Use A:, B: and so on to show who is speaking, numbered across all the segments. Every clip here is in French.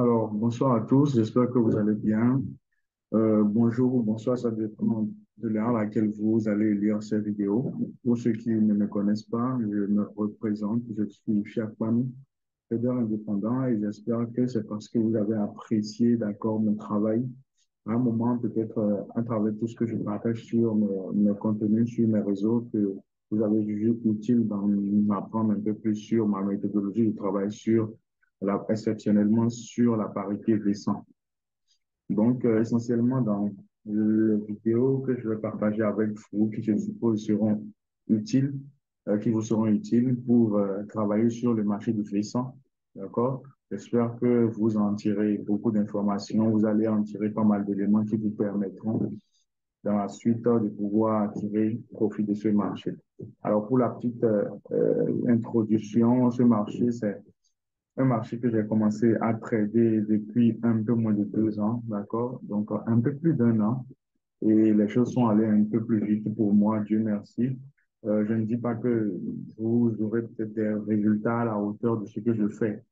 A: Alors, bonsoir à tous, j'espère que vous allez bien. Bonjour ou bonsoir, ça dépend de l'heure à laquelle vous allez lire cette vidéo. Pour ceux qui ne me connaissent pas, je me représente, je suis Chakwan, trader indépendant et j'espère que c'est parce que vous avez apprécié, d'accord, mon travail. À un moment, peut-être à travers tout ce que je partage sur mes contenus, sur mes réseaux, que vous avez jugé utile d'en apprendre un peu plus sur ma méthodologie de travail, exceptionnellement sur la parité V100. Donc, essentiellement, dans les vidéos que je vais partager avec vous, qui je suppose seront utiles, qui vous seront utiles pour travailler sur le marché du fleissant, d'accord? J'espère que vous en tirez beaucoup d'informations, vous allez en tirer pas mal d'éléments qui vous permettront dans la suite de pouvoir tirer profit de ce marché. Alors, pour la petite introduction, ce marché, c'est un marché que j'ai commencé à trader depuis un peu moins de 2 ans, d'accord? Donc, un peu plus d'1 an. Et les choses sont allées un peu plus vite pour moi, Dieu merci. Je ne dis pas que vous aurez peut-être des résultats à la hauteur de ce que je fais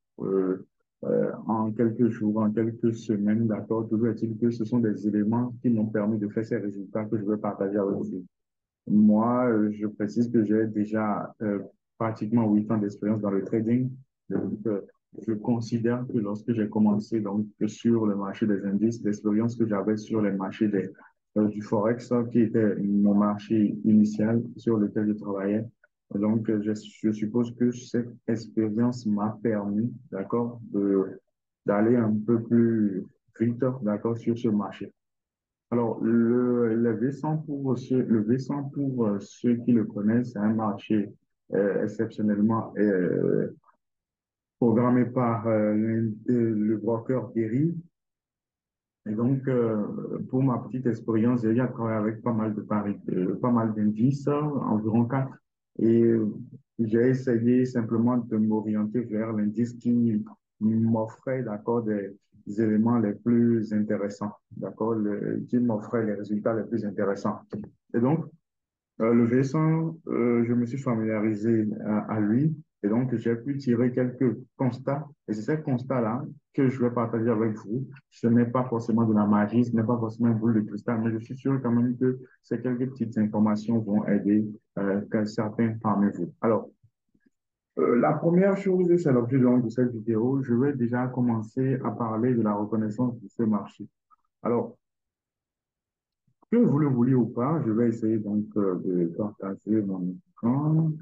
A: en quelques jours, en quelques semaines, d'accord? Toujours est-il que ce sont des éléments qui m'ont permis de faire ces résultats que je veux partager avec vous. Moi, je précise que j'ai déjà pratiquement 8 ans d'expérience dans le trading. Donc, je considère que lorsque j'ai commencé donc, sur le marché des indices, l'expérience que j'avais sur les marchés du Forex, qui était mon marché initial sur lequel je travaillais. Donc, je suppose que cette expérience m'a permis, d'accord, d'aller un peu plus vite, d'accord, sur ce marché. Alors, le V100 le V100 pour ceux qui le connaissent, c'est un marché exceptionnellement programmé par le broker Berry. Et donc, pour ma petite expérience, j'ai eu à travailler avec pas mal de paris, pas mal d'indices, environ 4. Et j'ai essayé simplement de m'orienter vers l'indice qui m'offrait, d'accord, des éléments les plus intéressants, d'accord, qui m'offrait les résultats les plus intéressants. Et donc, le V100, je me suis familiarisé à lui et donc j'ai pu tirer quelques constats. Et c'est ces constats-là que je vais partager avec vous. Ce n'est pas forcément de la magie, ce n'est pas forcément une boule de cristal, mais je suis sûr quand même que ces quelques petites informations vont aider certains parmi vous. Alors, la première chose, c'est l'objet donc de cette vidéo. Je vais déjà commencer à parler de la reconnaissance de ce marché. Alors, que vous le vouliez ou pas, je vais essayer donc de partager mon écran.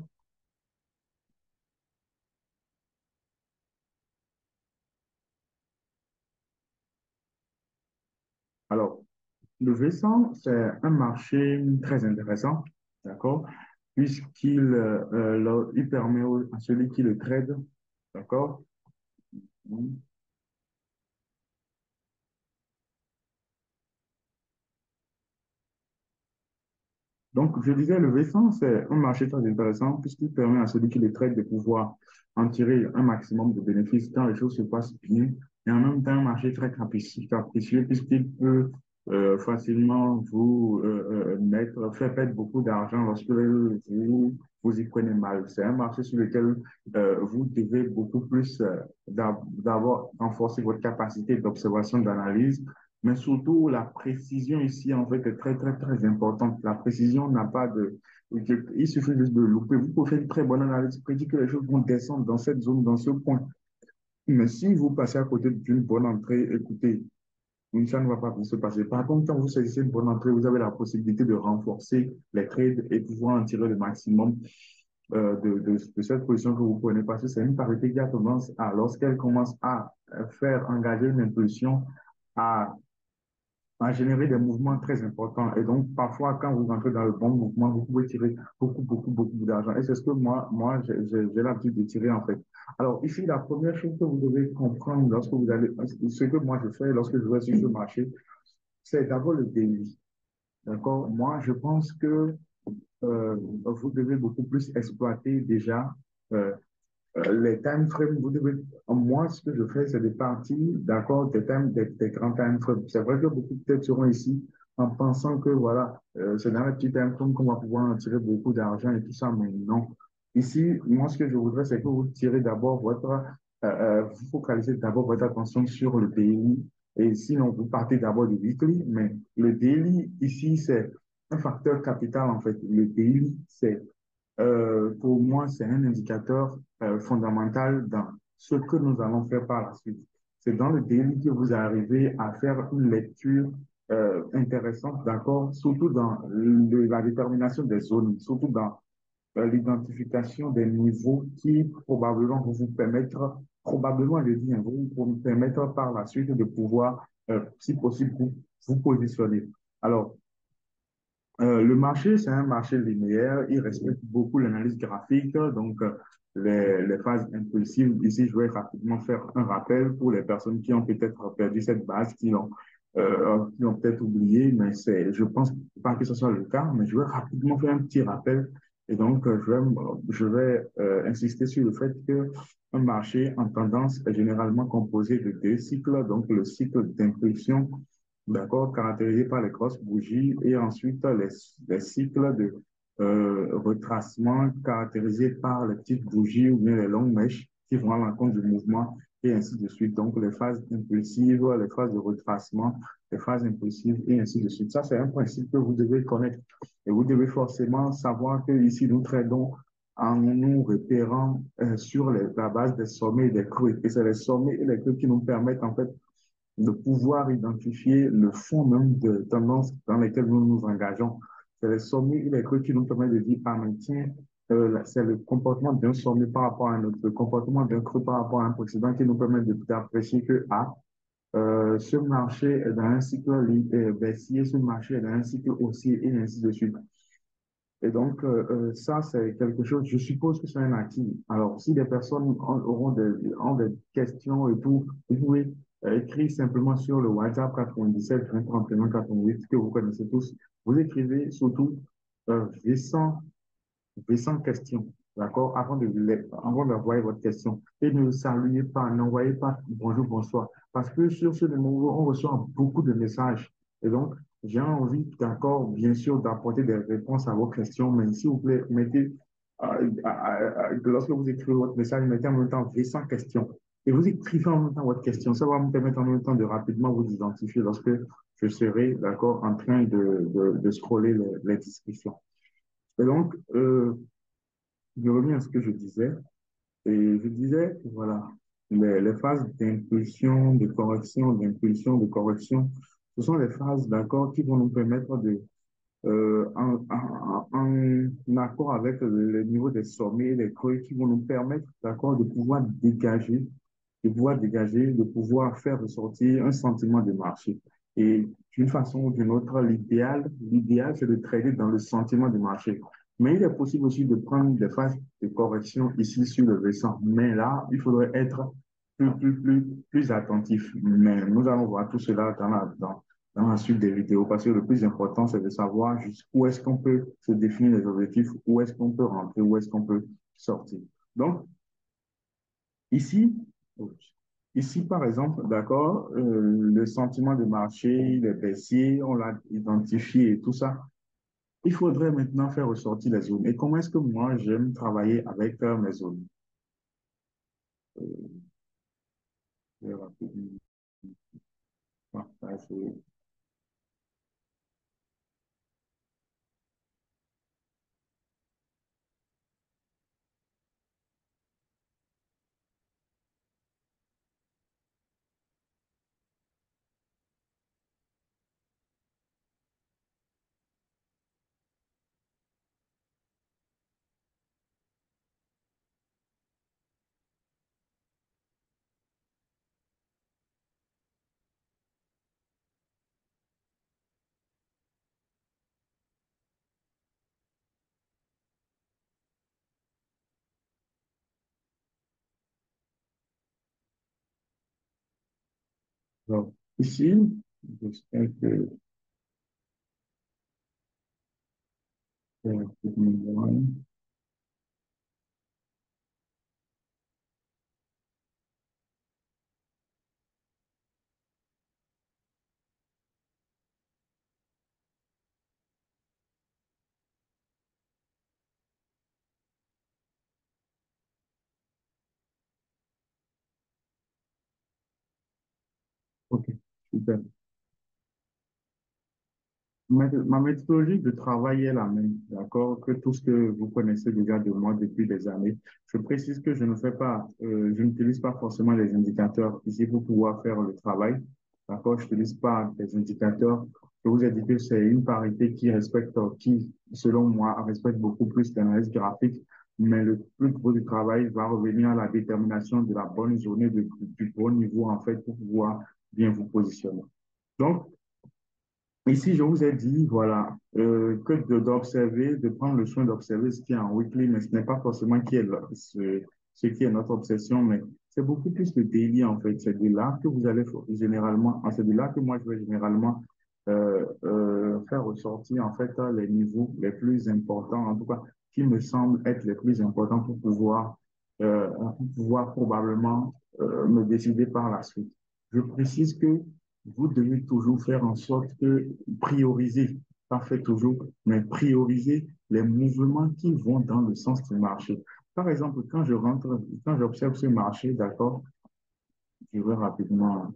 A: Alors, le V100, c'est un marché très intéressant, d'accord, puisqu'il il permet à celui qui le trade, d'accord. Donc, je disais, le V100, c'est un marché très intéressant puisqu'il permet à celui qui le trade de pouvoir en tirer un maximum de bénéfices quand les choses se passent bien. Et en même temps, un marché très capricieux puisqu'il peut facilement faire perdre beaucoup d'argent lorsque vous y prenez mal. C'est un marché sur lequel vous devez beaucoup plus d'abord renforcer votre capacité d'observation, d'analyse, mais surtout, la précision ici, en fait, est très, très, très importante. La précision n'a pas de... Il suffit juste de louper. Vous pouvez faire une très bonne analyse, prédire que les choses vont descendre dans cette zone, dans ce point. Mais si vous passez à côté d'une bonne entrée, écoutez, ça ne va pas se passer. Par contre, quand vous saisissez une bonne entrée, vous avez la possibilité de renforcer les trades et pouvoir en tirer le maximum de cette position que vous prenez. Parce que c'est une parité qui a tendance à, lorsqu'elle commence à faire engager une impulsion, à générer des mouvements très importants. Et donc, parfois, quand vous entrez dans le bon mouvement, vous pouvez tirer beaucoup, beaucoup, beaucoup d'argent. Et c'est ce que moi j'ai l'habitude de tirer, en fait. Alors, ici, la première chose que vous devez comprendre lorsque vous allez, ce que moi je fais lorsque je vais sur ce marché, c'est d'abord le délit. D'accord? Moi, je pense que vous devez beaucoup plus exploiter déjà euh, les time frames, vous devez, moi, ce que je fais, c'est de partir, d'accord, des grands time frames. C'est vrai que beaucoup peut-être seront ici en pensant que, voilà, c'est dans les petits time frames qu'on va pouvoir en tirer beaucoup d'argent et tout ça, mais non. Ici, moi, ce que je voudrais, c'est que vous tirez d'abord votre vous focalisez d'abord votre attention sur le daily et sinon vous partez d'abord du weekly, mais le daily ici, c'est un facteur capital en fait. Le daily, pour moi, c'est un indicateur fondamental dans ce que nous allons faire par la suite. C'est dans le daily que vous arrivez à faire une lecture intéressante, d'accord, surtout dans la détermination des zones, surtout dans l'identification des niveaux qui probablement vont vous permettre, probablement, je dis, hein, vont vous permettre par la suite de pouvoir, si possible, vous positionner. Alors, le marché, c'est un marché linéaire. Il respecte beaucoup l'analyse graphique. Donc, les phases impulsives, ici, je vais rapidement faire un rappel pour les personnes qui ont peut-être perdu cette base, qui ont peut-être oublié, mais je pense pas que ce soit le cas, mais je vais rapidement faire un petit rappel. Et donc, je vais insister sur le fait que un marché en tendance est généralement composé de deux cycles. Donc, le cycle d'impulsion, d'accord, caractérisé par les grosses bougies, et ensuite les cycles de retracement caractérisés par les petites bougies ou bien les longues mèches qui vont à l'encontre du mouvement, et ainsi de suite. Donc, les phases impulsives, les phases de retracement, les phases impulsives, et ainsi de suite. Ça, c'est un principe que vous devez connaître. Et vous devez forcément savoir que ici, nous tradons en nous repérant sur la base des sommets et des creux. Et c'est les sommets et les creux qui nous permettent, en fait, de pouvoir identifier le fond même de tendance dans lesquelles nous nous engageons. C'est les sommets et les creux qui nous permettent de dire, ah, mais tiens, c'est le comportement d'un sommet par rapport à un autre, le comportement d'un creux par rapport à un précédent qui nous permet d'apprécier que, ah, ce marché est dans un cycle baissier, ce marché est dans un cycle haussier, et ainsi de suite. Et donc, ça, c'est quelque chose, je suppose que c'est un acquis. Alors, si des personnes ont des questions et tout, vous pouvez écrire simplement sur le WhatsApp 97 20 31 88 que vous connaissez tous. Vous écrivez surtout V100, V100 questions, d'accord, avant d'envoyer votre question. Et ne saluez pas, n'envoyez pas bonjour, bonsoir. Parce que sur ce numéro, on reçoit beaucoup de messages. Et donc, j'ai envie, d'accord, bien sûr, d'apporter des réponses à vos questions, mais s'il vous plaît, lorsque vous écrivez votre message, mettez en même temps V100 questions. Et vous écrivez en même temps votre question. Ça va me permettre en même temps de rapidement vous identifier lorsque je serai, d'accord, en train de scroller les discussions. Et donc, je reviens à ce que je disais. Et je disais, voilà, les phases d'impulsion, de correction, ce sont les phases, d'accord, qui vont nous permettre en accord avec le niveau des sommets, des creux, qui vont nous permettre, d'accord, de pouvoir faire ressortir un sentiment de marché. Et d'une façon ou d'une autre, l'idéal, c'est de trader dans le sentiment de marché. Mais il est possible aussi de prendre des phases de correction ici sur le versant. Mais là, il faudrait être plus attentif. Mais nous allons voir tout cela dans la suite des vidéos parce que le plus important, c'est de savoir jusqu'où est-ce qu'on peut se définir les objectifs, où est-ce qu'on peut rentrer, où est-ce qu'on peut sortir. Donc, ici, ici, par exemple, d'accord, le sentiment de marché, il est baissier, on l'a identifié et tout ça. Il faudrait maintenant faire ressortir les zones. Et comment est-ce que moi, j'aime travailler avec mes zones? Je vais rapidement partager. Donc, ici, j'espère que Ok, super. Ma méthodologie de travail est la même, d'accord, que tout ce que vous connaissez déjà de moi depuis des années. Je précise que je ne fais pas, je n'utilise pas forcément les indicateurs ici pour pouvoir faire le travail, d'accord. Je n'utilise pas des indicateurs. Je vous ai dit que c'est une parité qui respecte, qui, selon moi, respecte beaucoup plus l'analyse graphique, mais le plus gros du travail va revenir à la détermination de la bonne journée, du bon niveau, en fait, pour pouvoir bien vous positionner. Donc, ici, je vous ai dit, voilà, d'observer, de prendre le soin d'observer ce qui est en weekly, mais ce n'est pas forcément ce qui est notre obsession, mais c'est beaucoup plus le daily, en fait. C'est de là que vous allez généralement, c'est de là que moi, je vais généralement faire ressortir, en fait, les niveaux les plus importants, en tout cas, qui me semblent être les plus importants pour pouvoir probablement me décider par la suite. Je précise que vous devez toujours faire en sorte que prioriser, pas fait toujours, mais prioriser les mouvements qui vont dans le sens du marché. Par exemple, quand j'observe ce marché, d'accord, je vais rapidement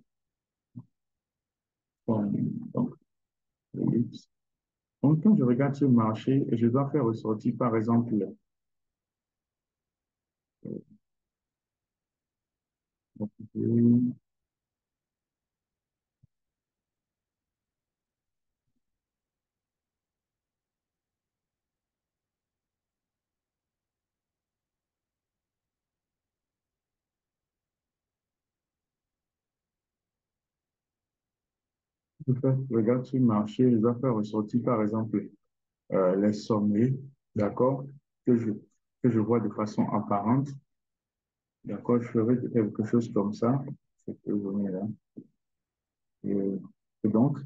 A: donc, ellipse. Donc, quand je regarde ce marché, je dois faire ressortir, par exemple, je je regarde ce marché, je dois faire ressortir, par exemple, les sommets, d'accord, que je, que je vois de façon apparente. D'accord, je ferai quelque chose comme ça, cette journée-là. Et, et donc,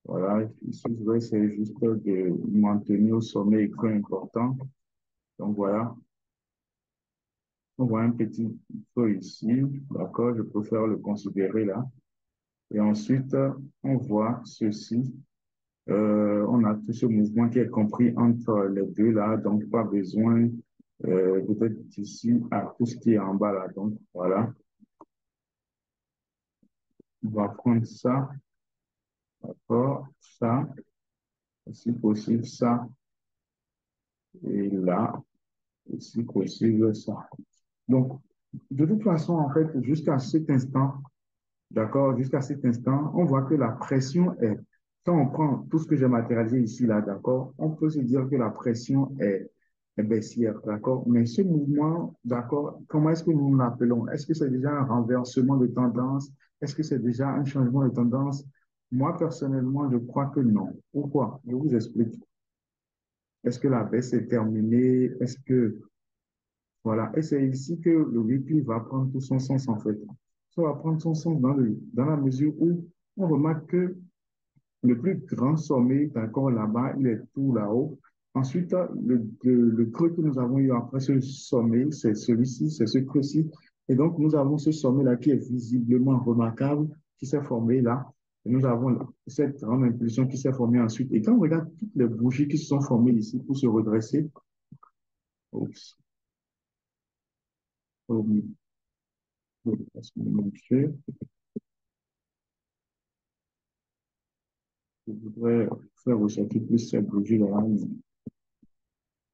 A: voilà, ici, je vais essayer juste de maintenir au sommet écran important. Donc, voilà, on voit un petit feu ici. D'accord, je peux faire le considérer là. Et ensuite, on voit ceci. On a tout ce mouvement qui est compris entre les deux là. Donc, pas besoin peut-être d'ici à tout ce qui est en bas là. Donc, voilà, on va prendre ça. D'accord, ça. Si possible, ça. Et là, et si possible, ça. Donc, de toute façon, en fait, jusqu'à cet instant, d'accord, jusqu'à cet instant, on voit que la pression est, quand on prend tout ce que j'ai matérialisé ici, là, d'accord, on peut se dire que la pression est baissière, d'accord, mais ce mouvement, d'accord, comment est-ce que nous l'appelons? Est-ce que c'est déjà un renversement de tendance? Est-ce que c'est déjà un changement de tendance? Moi, personnellement, je crois que non. Pourquoi? Je vous explique. Est-ce que la baisse est terminée? Est-ce que, voilà. Et c'est ici que le weekly va prendre tout son sens, en fait. Ça va prendre son sens dans la mesure où on remarque que le plus grand sommet, d'accord, là-bas, il est tout là-haut. Ensuite, le creux que nous avons eu après ce sommet, c'est celui-ci, c'est ce creux-ci. Et donc, nous avons ce sommet-là qui est visiblement remarquable, qui s'est formé là. Et nous avons cette grande impulsion qui s'est formée ensuite. Et quand on regarde toutes les bougies qui se sont formées ici pour se redresser, oups, oh, parce que je voudrais faire ressortir plus cette bougie-là.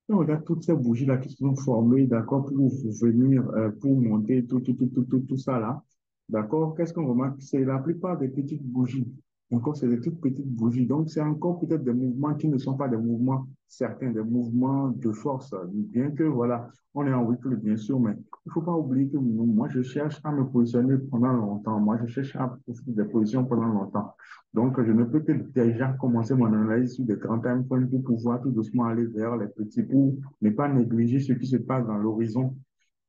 A: On regarde toutes ces bougies-là qui se sont formées, d'accord, pour venir, pour monter tout ça là. D'accord? Qu'est-ce qu'on remarque? C'est la plupart des petites bougies. Encore, c'est des toutes petites bougies. Donc, c'est encore peut-être des mouvements qui ne sont pas des mouvements certains, des mouvements de force. Bien que, voilà, on est en weekly, bien sûr, mais il ne faut pas oublier que moi, je cherche à me positionner pendant longtemps. Moi, je cherche à profiter des positions pendant longtemps. Donc, je ne peux que déjà commencer mon analyse sur des grands time frames pour pouvoir tout doucement aller vers les petits, pour ne pas négliger ce qui se passe dans l'horizon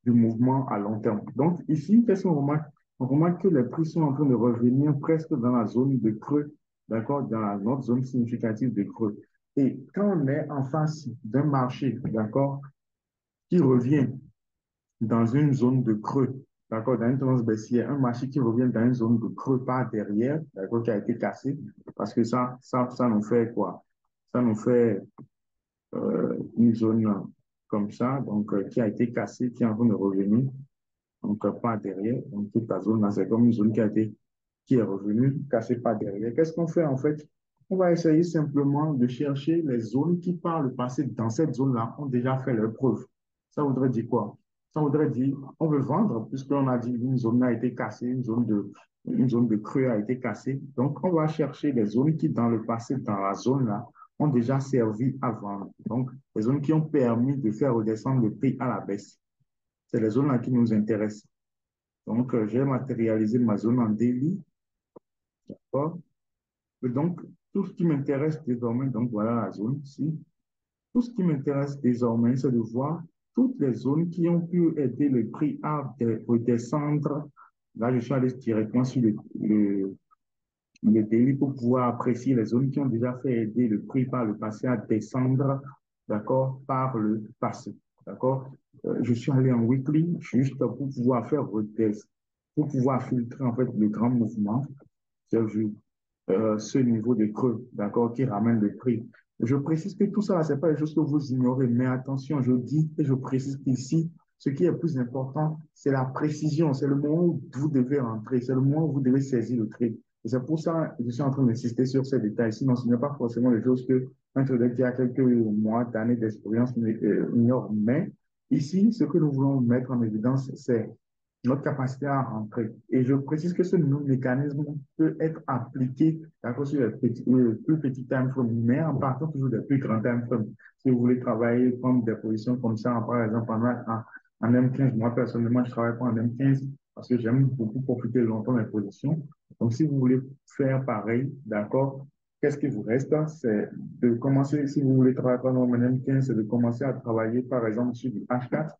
A: du mouvement à long terme. Donc, ici, qu'est-ce qu'on remarque? On remarque que les prix sont en train de revenir presque dans la zone de creux, d'accord, dans notre zone significative de creux. Et quand on est en face d'un marché, d'accord, qui revient dans une zone de creux, d'accord, dans une tendance baissière, un marché qui revient dans une zone de creux par derrière, d'accord, qui a été cassé, parce que ça nous fait quoi? Ça nous fait une zone comme ça, donc qui a été cassée, qui est en train de revenir, donc par derrière, donc toute la zone là, c'est comme une zone qui est revenu, cassé par derrière. Qu'est-ce qu'on fait en fait? On va essayer simplement de chercher les zones qui, par le passé, dans cette zone-là, ont déjà fait leur preuve. Ça voudrait dire quoi? Ça voudrait dire, on veut vendre, puisqu'on a dit une zone a été cassée, une zone de creux a été cassée. Donc, on va chercher les zones qui, dans le passé, dans la zone-là, ont déjà servi à vendre. Donc, les zones qui ont permis de faire redescendre le prix à la baisse. C'est les zones-là qui nous intéressent. Donc, j'ai matérialisé ma zone en daily. D'accord. Et donc, tout ce qui m'intéresse désormais, donc voilà la zone ici. Tout ce qui m'intéresse désormais, c'est de voir toutes les zones qui ont pu aider le prix à redescendre. Là, je suis allé directement sur le daily pour pouvoir apprécier les zones qui ont déjà fait aider le prix par le passé à descendre, d'accord, par le passé. D'accord? Je suis allé en weekly juste pour pouvoir faire retest, pour pouvoir filtrer en fait le grand mouvement. J'ai vu ce niveau de creux, d'accord, qui ramène le prix. Je précise que tout ça, ce n'est pas les choses que vous ignorez, mais attention, je dis et je précise qu'ici, ce qui est plus important, c'est la précision, c'est le moment où vous devez rentrer, c'est le moment où vous devez saisir le trade. Et c'est pour ça que je suis en train d'insister sur ces détails. Sinon, ce n'est pas forcément les choses que un trader qui a quelques mois, d'années d'expérience ignore. Mais ici, ce que nous voulons mettre en évidence, c'est notre capacité à rentrer. Et je précise que ce mécanisme peut être appliqué d'accord, sur les plus petits time frames, mais en partant toujours des plus grands time frames. Si vous voulez travailler comme des positions comme ça, par exemple en M15, moi personnellement, je travaille pas en M15 parce que j'aime beaucoup profiter longtemps des positions. Donc, si vous voulez faire pareil, d'accord, qu'est-ce qui vous reste? C'est de commencer, si vous voulez travailler comme en M15, c'est de commencer à travailler, par exemple, sur du H4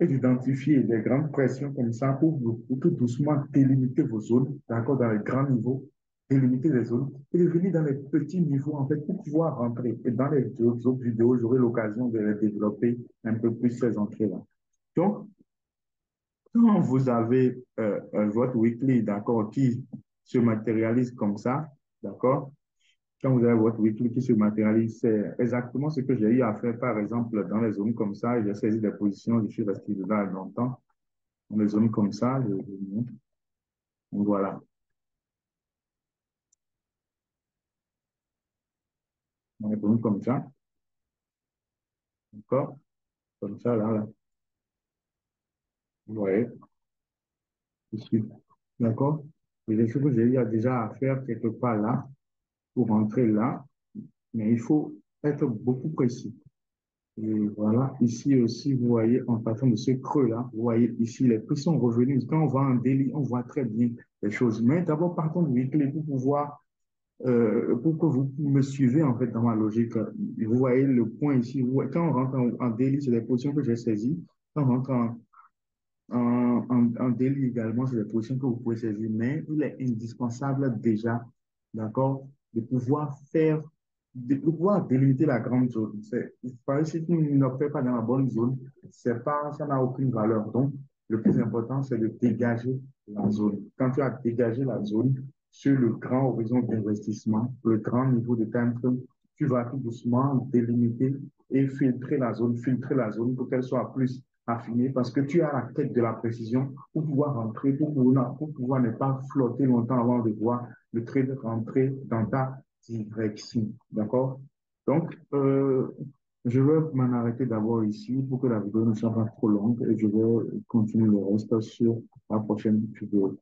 A: et d'identifier des grandes pressions comme ça pour tout doucement délimiter vos zones, d'accord, dans les grands niveaux, délimiter les zones et de venir dans les petits niveaux, en fait, pour pouvoir rentrer. Et dans les autres vidéos, j'aurai l'occasion de les développer un peu plus ces entrées-là. Donc, quand vous avez votre weekly, d'accord, qui se matérialise comme ça, d'accord, quand vous avez votre weekly qui se matérialise, c'est exactement ce que j'ai eu à faire, par exemple, dans les zones comme ça. J'ai saisi des positions, je suis resté là longtemps. Dans les zones comme ça, montre. Donc, voilà. Dans les zones comme ça, d'accord? Comme ça, là, là. Vous voyez, ici. D'accord? Et les choses que j'ai eu déjà à faire quelque part là, pour rentrer là, mais il faut être beaucoup précis. Et voilà, ici aussi, vous voyez, en partant de ce creux-là, vous voyez ici, les prix sont revenus. Quand on va en délit, on voit très bien les choses. Mais d'abord, partons du weekly pour pouvoir, pour que vous me suivez en fait dans ma logique. Vous voyez le point ici. Quand on rentre en délit, c'est les positions que j'ai saisies. Quand on rentre en délit également, c'est des positions que vous pouvez saisir. Mais il est indispensable déjà, d'accord, de pouvoir faire de pouvoir délimiter la grande zone. Si tu n'opères pas dans la bonne zone, ça n'a aucune valeur. Donc, le plus important, c'est de dégager la zone. Quand tu as dégagé la zone sur le grand horizon d'investissement, le grand niveau de time frame, tu vas tout doucement délimiter et filtrer la zone pour qu'elle soit plus affinée parce que tu as la tête de la précision pour pouvoir rentrer, pour pouvoir ne pas flotter longtemps avant de voir le trade rentrer dans ta direction. D'accord? Donc, je vais m'en arrêter d'abord ici pour que la vidéo ne soit pas trop longue et je vais continuer le reste sur la prochaine vidéo.